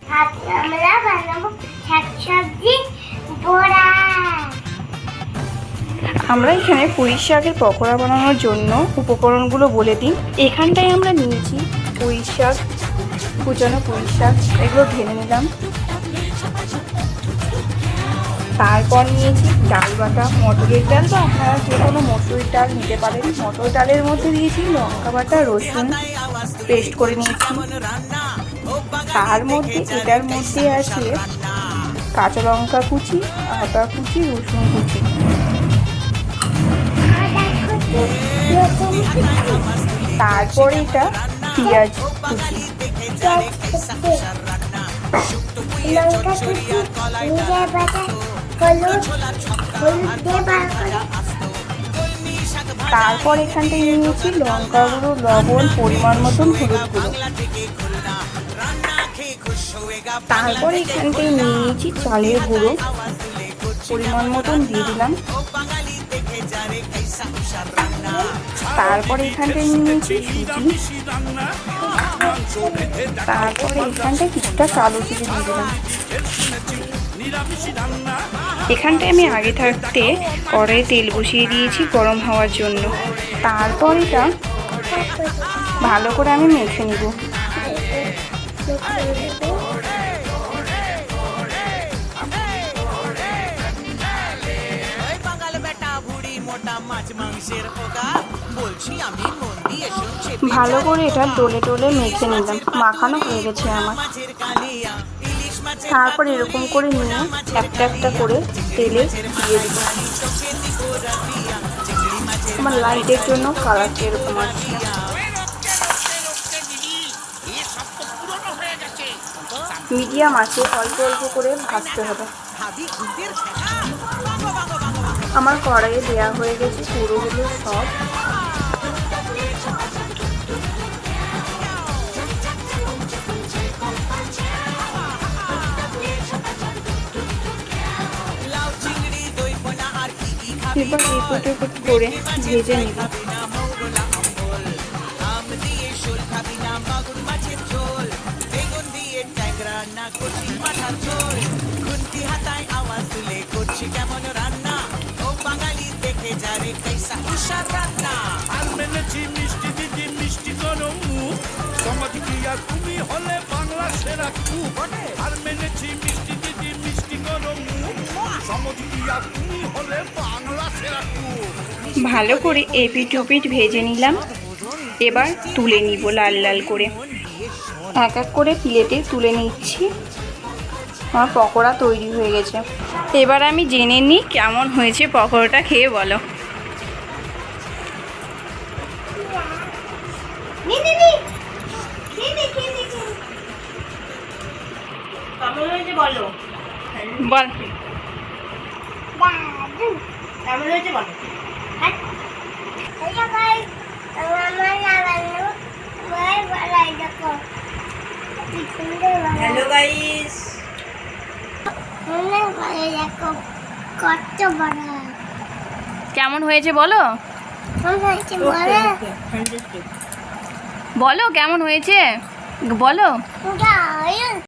আমরা বানাবো শাকসবজি বড়া। আমরা এখানে পুঁই শাকের পকোড়া বানানোর জন্য উপকরণগুলো বলে দিই। এখানটায় আমরা নিয়েছি পুঁই শাক, কুচানো পুঁই শাক, এগুলো ঢেলে নিলাম। তারপর নিয়েছি ডাল বাটা, মটরের ডাল বা আপনারা যে কোনো মসুরির ডাল নিতে পারেন। মটর ডালের মধ্যে দিয়েছি লঙ্কা বাটা, রসুন পেস্ট করে নিয়েছি। তার মধ্যে এটার মধ্যে আছে কাঁচা লঙ্কা কুচি, আদা কুচি, রসুন কুচি। তারপরে এটা পেঁয়াজ কুচি। লঙ্কা কুচি, জিরে বাটা, হলুদ দিয়ে বার করে। তারপর এখানটায় নিয়েছি লঙ্কা গুঁড়ো, লবণ, পরিমাণ মতন হলুদ গুঁড়ো। তারপর এখানটায় নিয়েছি চালের গুঁড়ো, পরিমাণ মতন দিয়ে দিলাম। তারপরে এখানটায় নিয়েছি সুজি। তারপরে এখানটায় কিছুটা কালো জিরে দিয়ে দিলাম। এখানটায় আমি আগে থাকতে কড়াইয়ে তেল বসিয়ে দিয়েছি গরম হওয়ার জন্য। তারপর এটা ভালো করে আমি মেখে নিব। ভালো করে এটা ডলে ডলে মেখে নিলাম। মাখানো হয়ে গেছে আমার। তারপর এরকম করে নিয়ে একটা একটা করে তেলে দিয়ে দিব। আমার লাইটের জন্য কালারটা এরকম আসছে। মিডিয়াম আছে, অল্প অল্প করে ভাজতে হবে। আমার কড়াইয়ে দেওয়া হয়ে গেছে পুরোগুলো সব। এবার এপট এপট করে ভেজে নিব। তুমি হলে বাংলা সেরা খুব আর মেনেছি মিষ্টি দিদি মিষ্টি গরম সমধিয়া তুমি হলে বাংলা সেরা খুব। ভালো করে এপিট ওপিট ভেজে নিলাম। এবার তুলে নিব লাল লাল করে। এক এক করে প্লেটে তুলে নিচ্ছি। আমার পকোড়া তৈরি হয়ে গেছে। এবার আমি জেনে নিই কেমন হয়েছে পকোড়াটা, খেয়ে বলো। বল কেমন হয়েছে বলো। হ্যালো গাইস, কত বড় কেমন হয়েছে বলো। বলো কেমন হয়েছে বলো।